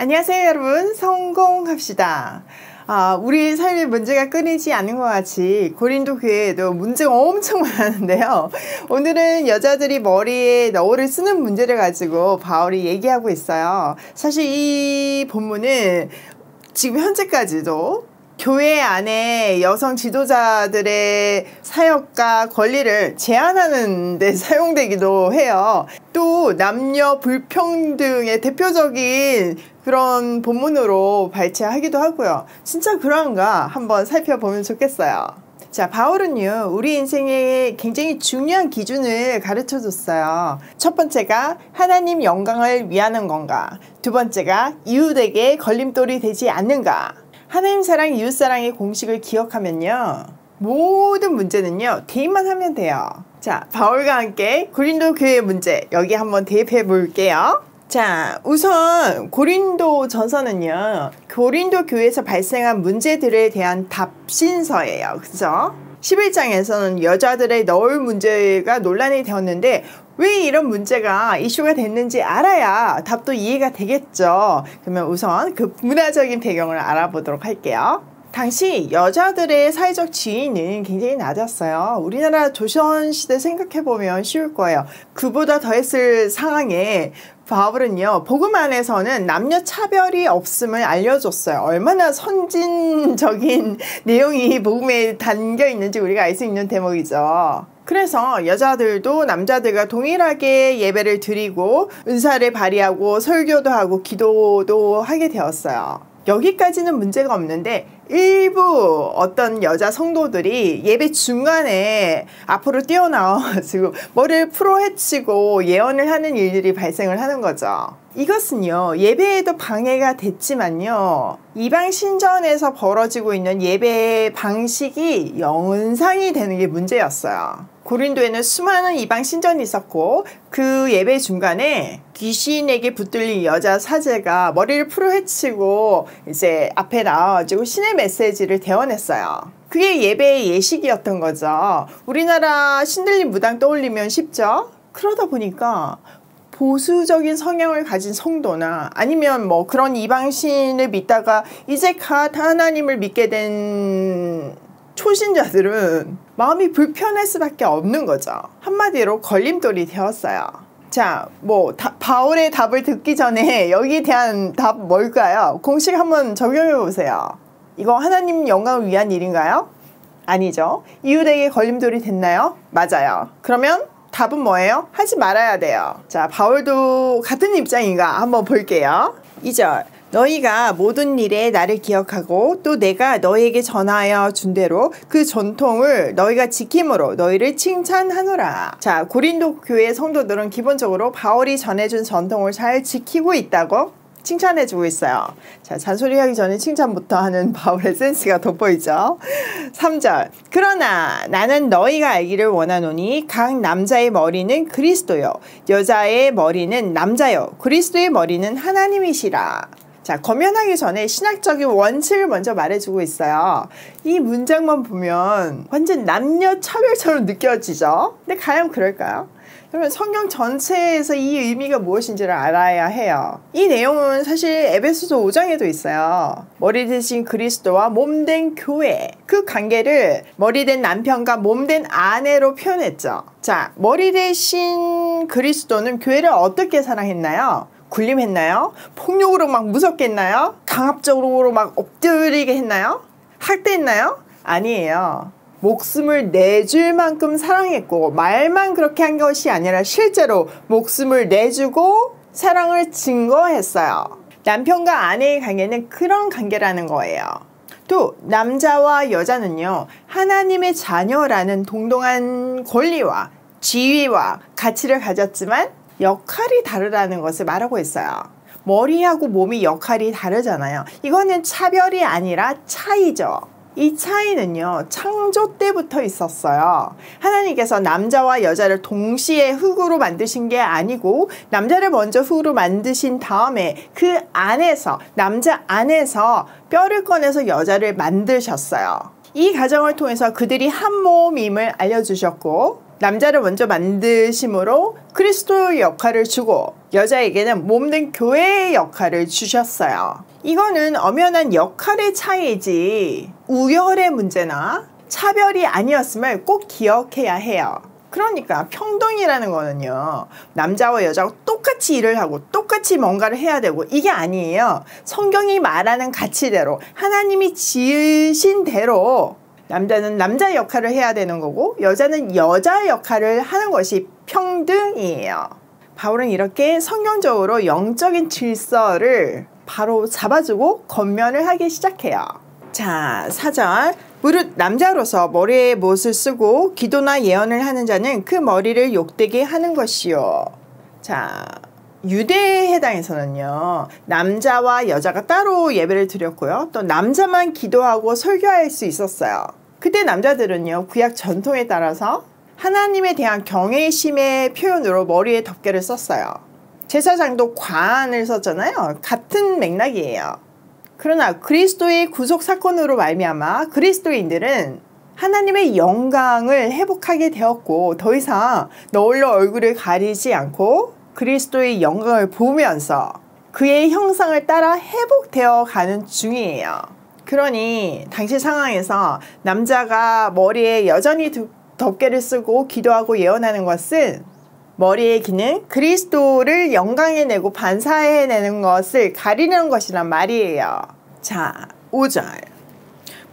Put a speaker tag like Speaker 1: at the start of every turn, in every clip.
Speaker 1: 안녕하세요 여러분, 성공합시다. 우리 삶에 문제가 끊이지 않는 것 같이 고린도 교회에도 문제가 엄청 많은데요. 오늘은 여자들이 머리에 너울을 쓰는 문제를 가지고 바울이 얘기하고 있어요. 사실 이 본문은 지금 현재까지도 교회 안에 여성 지도자들의 사역과 권리를 제한하는 데 사용되기도 해요. 또 남녀 불평등의 대표적인 그런 본문으로 발췌하기도 하고요. 진짜 그런가 한번 살펴보면 좋겠어요. 자, 바울은요, 우리 인생에 굉장히 중요한 기준을 가르쳐 줬어요. 첫 번째가 하나님 영광을 위하는 건가? 두 번째가 이웃에게 걸림돌이 되지 않는가? 하나님 사랑, 이웃 사랑의 공식을 기억하면요, 모든 문제는요, 대입만 하면 돼요. 자, 바울과 함께 고린도 교회의 문제, 여기 한번 대입해 볼게요. 자, 우선 고린도 전서는요, 고린도 교회에서 발생한 문제들에 대한 답신서예요. 그죠? 11장에서는 여자들의 너울 문제가 논란이 되었는데 왜 이런 문제가 이슈가 됐는지 알아야 답도 이해가 되겠죠. 그러면 우선 그 문화적인 배경을 알아보도록 할게요. 당시 여자들의 사회적 지위는 굉장히 낮았어요. 우리나라 조선시대 생각해보면 쉬울 거예요. 그보다 더했을 상황에 바울은요, 복음 안에서는 남녀 차별이 없음을 알려줬어요. 얼마나 선진적인 내용이 복음에 담겨 있는지 우리가 알 수 있는 대목이죠. 그래서 여자들도 남자들과 동일하게 예배를 드리고 은사를 발휘하고 설교도 하고 기도도 하게 되었어요. 여기까지는 문제가 없는데 일부 어떤 여자 성도들이 예배 중간에 앞으로 뛰어나와가지고 머리를 풀어헤치고 예언을 하는 일들이 발생을 하는 거죠. 이것은요, 예배에도 방해가 됐지만요, 이방 신전에서 벌어지고 있는 예배 방식이 연상이 되는 게 문제였어요. 고린도에는 수많은 이방 신전이 있었고 그 예배 중간에 귀신에게 붙들린 여자 사제가 머리를 풀어헤치고 이제 앞에 나와가지고 신의 메시지를 대언했어요. 그게 예배의 예식이었던 거죠. 우리나라 신들림 무당 떠올리면 쉽죠? 그러다 보니까 보수적인 성향을 가진 성도나 아니면 뭐 그런 이방신을 믿다가 이제 갓 하나님을 믿게 된 초신자들은 마음이 불편할 수밖에 없는 거죠. 한마디로 걸림돌이 되었어요. 자, 바울의 답을 듣기 전에 여기에 대한 답 뭘까요? 공식 한번 적용해 보세요. 이거 하나님 영광을 위한 일인가요? 아니죠. 이웃에게 걸림돌이 됐나요? 맞아요. 그러면 답은 뭐예요? 하지 말아야 돼요. 자, 바울도 같은 입장인가 한번 볼게요. 2절. 너희가 모든 일에 나를 기억하고 또 내가 너희에게 전하여 준 대로 그 전통을 너희가 지킴으로 너희를 칭찬하노라. 자, 고린도 교회 성도들은 기본적으로 바울이 전해준 전통을 잘 지키고 있다고 칭찬해주고 있어요. 자, 잔소리하기 전에 칭찬부터 하는 바울의 센스가 돋보이죠. 3절. 그러나 나는 너희가 알기를 원하노니 각 남자의 머리는 그리스도요 여자의 머리는 남자요 그리스도의 머리는 하나님이시라. 자, 검연하기 전에 신학적인 원칙을 먼저 말해주고 있어요. 이 문장만 보면 완전 남녀 차별처럼 느껴지죠? 근데 과연 그럴까요? 그러면 성경 전체에서 이 의미가 무엇인지를 알아야 해요. 이 내용은 사실 에베소서 5장에도 있어요. 머리 대신 그리스도와 몸된 교회, 그 관계를 머리된 남편과 몸된 아내로 표현했죠. 자, 머리 대신 그리스도는 교회를 어떻게 사랑했나요? 군림했나요? 폭력으로 막 무섭게 했나요? 강압적으로 막 엎드리게 했나요? 학대했나요? 아니에요. 목숨을 내줄 만큼 사랑했고 말만 그렇게 한 것이 아니라 실제로 목숨을 내주고 사랑을 증거했어요. 남편과 아내의 관계는 그런 관계라는 거예요. 또 남자와 여자는요, 하나님의 자녀라는 동등한 권리와 지위와 가치를 가졌지만 역할이 다르다는 것을 말하고 있어요. 머리하고 몸이 역할이 다르잖아요. 이거는 차별이 아니라 차이죠. 이 차이는요, 창조 때부터 있었어요. 하나님께서 남자와 여자를 동시에 흙으로 만드신 게 아니고 남자를 먼저 흙으로 만드신 다음에 그 안에서, 남자 안에서 뼈를 꺼내서 여자를 만드셨어요. 이 과정을 통해서 그들이 한 몸임을 알려주셨고 남자를 먼저 만드심으로 그리스도의 역할을 주고 여자에게는 몸된 교회의 역할을 주셨어요. 이거는 엄연한 역할의 차이지 우열의 문제나 차별이 아니었음을 꼭 기억해야 해요. 그러니까 평등이라는 거는요, 남자와 여자가 똑같이 일을 하고 똑같이 뭔가를 해야 되고 이게 아니에요. 성경이 말하는 가치대로 하나님이 지으신 대로 남자는 남자 역할을 해야 되는 거고 여자는 여자 역할을 하는 것이 평등이에요. 바울은 이렇게 성경적으로 영적인 질서를 바로 잡아주고 권면을 하기 시작해요. 자, 4절. 무릇 남자로서 머리에 못을 쓰고 기도나 예언을 하는 자는 그 머리를 욕되게 하는 것이요. 자, 유대 해당에서는요, 남자와 여자가 따로 예배를 드렸고요. 또 남자만 기도하고 설교할 수 있었어요. 그때 남자들은요, 구약 전통에 따라서 하나님에 대한 경외심의 표현으로 머리에 덮개를 썼어요. 제사장도 관을 썼잖아요. 같은 맥락이에요. 그러나 그리스도의 구속 사건으로 말미암아 그리스도인들은 하나님의 영광을 회복하게 되었고 더 이상 너울로 얼굴을 가리지 않고 그리스도의 영광을 보면서 그의 형상을 따라 회복되어 가는 중이에요. 그러니 당시 상황에서 남자가 머리에 여전히 덮개를 쓰고 기도하고 예언하는 것은 머리의 기능 그리스도를 영광에 내고 반사해내는 것을 가리는 것이란 말이에요. 자, 5절.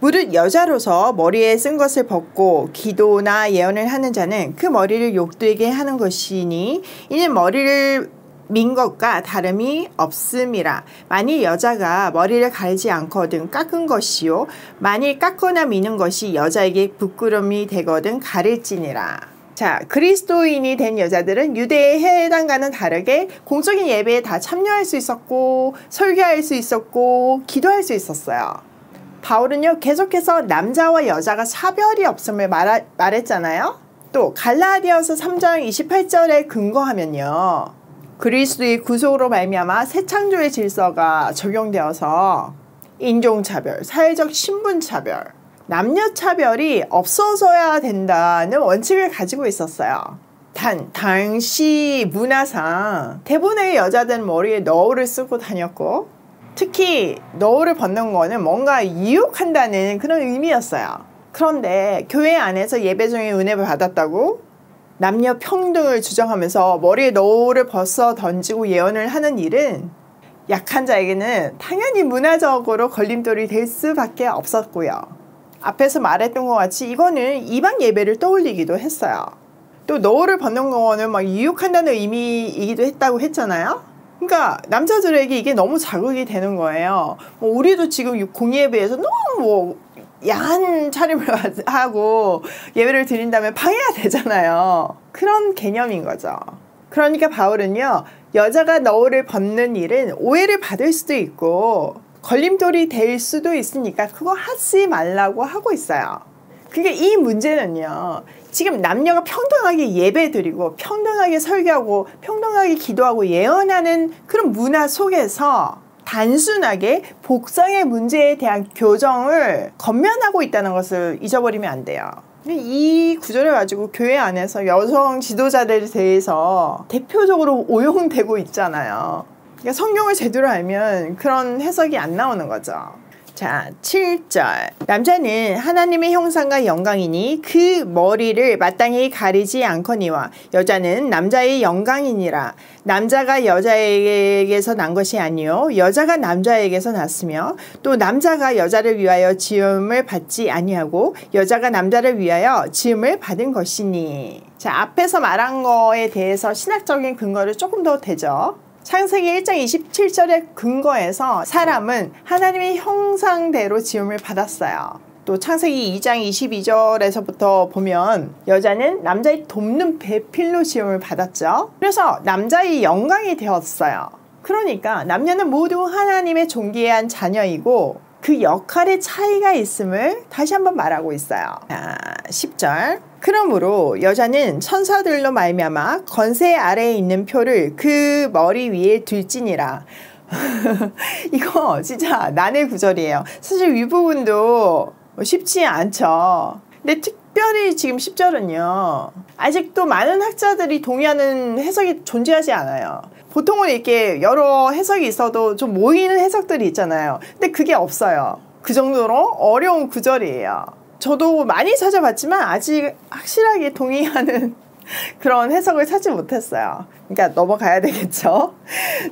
Speaker 1: 무릇 여자로서 머리에 쓴 것을 벗고 기도나 예언을 하는 자는 그 머리를 욕되게 하는 것이니 이는 머리를 민 것과 다름이 없음이라. 만일 여자가 머리를 가리지 않거든 깎은 것이요 만일 깎거나 미는 것이 여자에게 부끄러움이 되거든 가릴지니라. 자, 그리스도인이 된 여자들은 유대의 해당과는 다르게 공적인 예배에 다 참여할 수 있었고 설교할 수 있었고 기도할 수 있었어요. 바울은요 계속해서 남자와 여자가 차별이 없음을 말했잖아요. 또 갈라디아서 3장 28절에 근거하면요, 그리스도의 구속으로 말미암아 새 창조의 질서가 적용되어서 인종차별, 사회적 신분차별, 남녀차별이 없어져야 된다는 원칙을 가지고 있었어요. 단 당시 문화상 대부분의 여자들은 머리에 너울을 쓰고 다녔고 특히 너울을 벗는 거는 뭔가 이욕한다는 그런 의미였어요. 그런데 교회 안에서 예배 중에 은혜를 받았다고 남녀 평등을 주장하면서 머리에 너울을 벗어 던지고 예언을 하는 일은 약한 자에게는 당연히 문화적으로 걸림돌이 될 수밖에 없었고요. 앞에서 말했던 것 같이 이거는 이방 예배를 떠올리기도 했어요. 또 너울을 벗는 거는 막 유혹한다는 의미이기도 했다고 했잖아요. 그러니까 남자들에게 이게 너무 자극이 되는 거예요. 뭐 우리도 지금 공예배에서 너무 야한 차림을 하고 예배를 드린다면 방해가 되잖아요. 그런 개념인 거죠. 그러니까 바울은요, 여자가 너울을 벗는 일은 오해를 받을 수도 있고 걸림돌이 될 수도 있으니까 그거 하지 말라고 하고 있어요. 그러니까 이 문제는요, 지금 남녀가 평등하게 예배드리고 평등하게 설교하고 평등하게 기도하고 예언하는 그런 문화 속에서 단순하게 복장의 문제에 대한 교정을 권면하고 있다는 것을 잊어버리면 안 돼요. 이 구절을 가지고 교회 안에서 여성 지도자들에 대해서 대표적으로 오용되고 있잖아요. 그러니까 성경을 제대로 알면 그런 해석이 안 나오는 거죠. 자, 7절. 남자는 하나님의 형상과 영광이니 그 머리를 마땅히 가리지 않거니와 여자는 남자의 영광이니라. 남자가 여자에게서 난 것이 아니요 여자가 남자에게서 났으며 또 남자가 여자를 위하여 지음을 받지 아니하고 여자가 남자를 위하여 지음을 받은 것이니. 자, 앞에서 말한 거에 대해서 신학적인 근거를 조금 더 대죠. 창세기 1장 27절의 근거에서 사람은 하나님의 형상대로 지음을 받았어요. 또 창세기 2장 22절에서부터 보면 여자는 남자의 돕는 배필로 지음을 받았죠. 그래서 남자의 영광이 되었어요. 그러니까 남녀는 모두 하나님의 존귀한 자녀이고 그 역할의 차이가 있음을 다시 한번 말하고 있어요. 자, 10절. 그러므로 여자는 천사들로 말미암아 권세 아래에 있는 표를 그 머리 위에 둘지니라. 이거 진짜 난해 구절이에요. 사실 이 부분도 쉽지 않죠. 근데 특별히 지금 10절은요. 아직도 많은 학자들이 동의하는 해석이 존재하지 않아요. 보통은 이렇게 여러 해석이 있어도 좀 모이는 해석들이 있잖아요. 근데 그게 없어요. 그 정도로 어려운 구절이에요. 저도 많이 찾아봤지만 아직 확실하게 동의하는 그런 해석을 찾지 못했어요. 그러니까 넘어가야 되겠죠.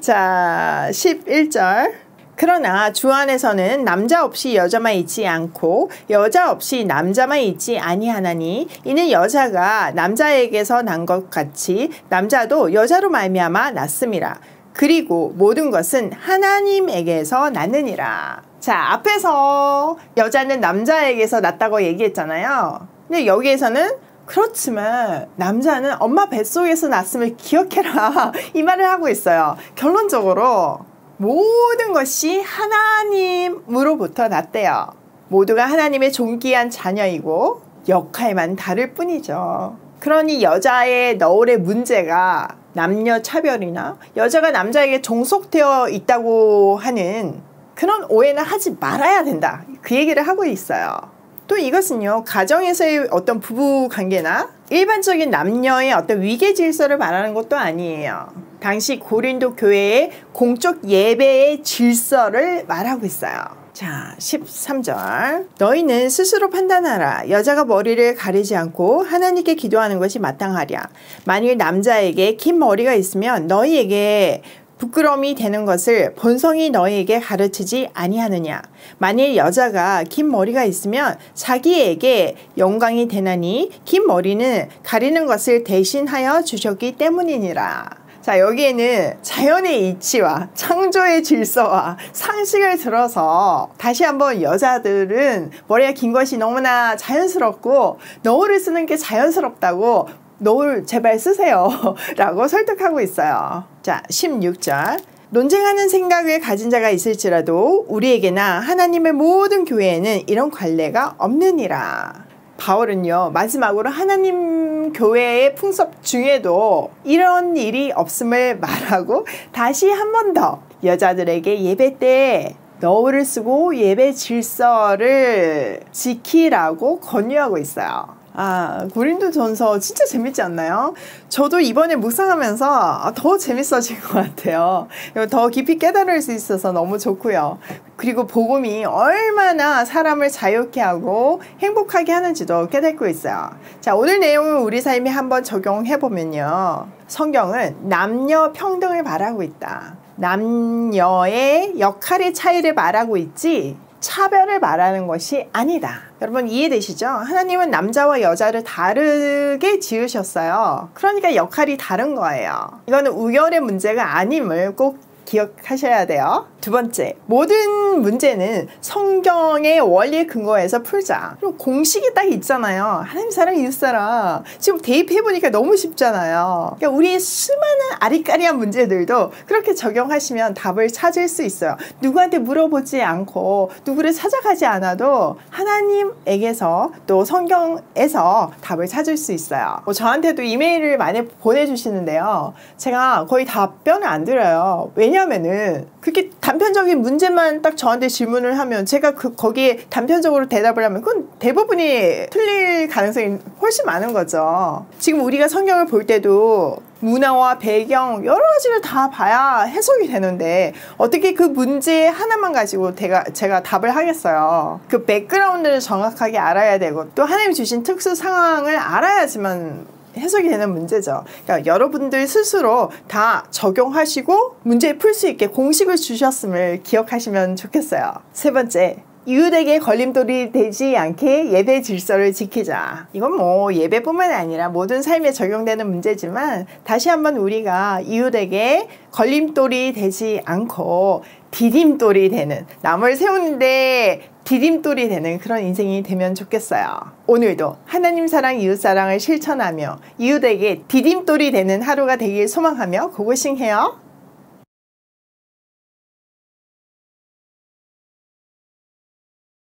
Speaker 1: 자, 11절. 그러나 주 안에서는 남자 없이 여자만 있지 않고 여자 없이 남자만 있지 아니하나니 이는 여자가 남자에게서 난 것 같이 남자도 여자로 말미암아 났음이라. 그리고 모든 것은 하나님에게서 났느니라. 자, 앞에서 여자는 남자에게서 났다고 얘기했잖아요. 근데 여기에서는 그렇지만 남자는 엄마 뱃속에서 났음을 기억해라 이 말을 하고 있어요. 결론적으로 모든 것이 하나님으로부터 났대요. 모두가 하나님의 존귀한 자녀이고 역할만 다를 뿐이죠. 그러니 여자의 너울의 문제가 남녀 차별이나 여자가 남자에게 종속되어 있다고 하는 그런 오해는 하지 말아야 된다. 그 얘기를 하고 있어요. 또 이것은요, 가정에서의 어떤 부부 관계나 일반적인 남녀의 어떤 위계 질서를 말하는 것도 아니에요. 당시 고린도 교회의 공적 예배의 질서를 말하고 있어요. 자, 13절. 너희는 스스로 판단하라. 여자가 머리를 가리지 않고 하나님께 기도하는 것이 마땅하랴. 만일 남자에게 긴 머리가 있으면 너희에게 부끄러움이 되는 것을 본성이 너희에게 가르치지 아니하느냐. 만일 여자가 긴 머리가 있으면 자기에게 영광이 되나니 긴 머리는 가리는 것을 대신하여 주셨기 때문이니라. 자, 여기에는 자연의 이치와 창조의 질서와 상식을 들어서 다시 한번 여자들은 머리가 긴 것이 너무나 자연스럽고 너울을 쓰는 게 자연스럽다고 너울 제발 쓰세요 라고 설득하고 있어요. 자, 16절. 논쟁하는 생각을 가진 자가 있을지라도 우리에게나 하나님의 모든 교회에는 이런 관례가 없느니라. 바울은요, 마지막으로 하나님 교회의 풍습 중에도 이런 일이 없음을 말하고 다시 한 번 더 여자들에게 예배 때 너울을 쓰고 예배 질서를 지키라고 권유하고 있어요. 아, 고린도전서 진짜 재밌지 않나요? 저도 이번에 묵상하면서 더 재밌어진 것 같아요. 더 깊이 깨달을 수 있어서 너무 좋고요. 그리고 복음이 얼마나 사람을 자유케 하고 행복하게 하는지도 깨닫고 있어요. 자, 오늘 내용을 우리 삶에 한번 적용해보면요. 성경은 남녀 평등을 말하고 있다. 남녀의 역할의 차이를 말하고 있지 차별을 말하는 것이 아니다. 여러분 이해되시죠? 하나님은 남자와 여자를 다르게 지으셨어요. 그러니까 역할이 다른 거예요. 이거는 우열의 문제가 아님을 꼭 기억하셔야 돼요. 두 번째, 모든 문제는 성경의 원리에 근거해서 풀자. 그리고 공식이 딱 있잖아요. 하나님 사랑 이웃 사랑. 지금 대입해보니까 너무 쉽잖아요. 그러니까 우리의 수많은 아리까리한 문제들도 그렇게 적용하시면 답을 찾을 수 있어요. 누구한테 물어보지 않고 누구를 찾아가지 않아도 하나님에게서 또 성경에서 답을 찾을 수 있어요. 저한테도 이메일을 많이 보내주시는데요. 제가 거의 답변을 안 드려요. 왜냐면은 그렇게 단편적인 문제만 딱 저한테 질문을 하면 제가 거기에 단편적으로 대답을 하면 그건 대부분이 틀릴 가능성이 훨씬 많은 거죠. 지금 우리가 성경을 볼 때도 문화와 배경 여러 가지를 다 봐야 해석이 되는데 어떻게 그 문제 하나만 가지고 제가 답을 하겠어요. 그 백그라운드를 정확하게 알아야 되고 또 하나님이 주신 특수 상황을 알아야지만 해석이 되는 문제죠. 그러니까 여러분들 스스로 다 적용하시고 문제 풀 수 있게 공식을 주셨음을 기억하시면 좋겠어요. 세 번째, 이웃에게 걸림돌이 되지 않게 예배 질서를 지키자. 이건 뭐 예배뿐만 아니라 모든 삶에 적용되는 문제지만 다시 한번 우리가 이웃에게 걸림돌이 되지 않고 디딤돌이 되는, 남을 세우는데 디딤돌이 되는 그런 인생이 되면 좋겠어요. 오늘도 하나님 사랑, 이웃 사랑을 실천하며 이웃에게 디딤돌이 되는 하루가 되길 소망하며 고고싱해요.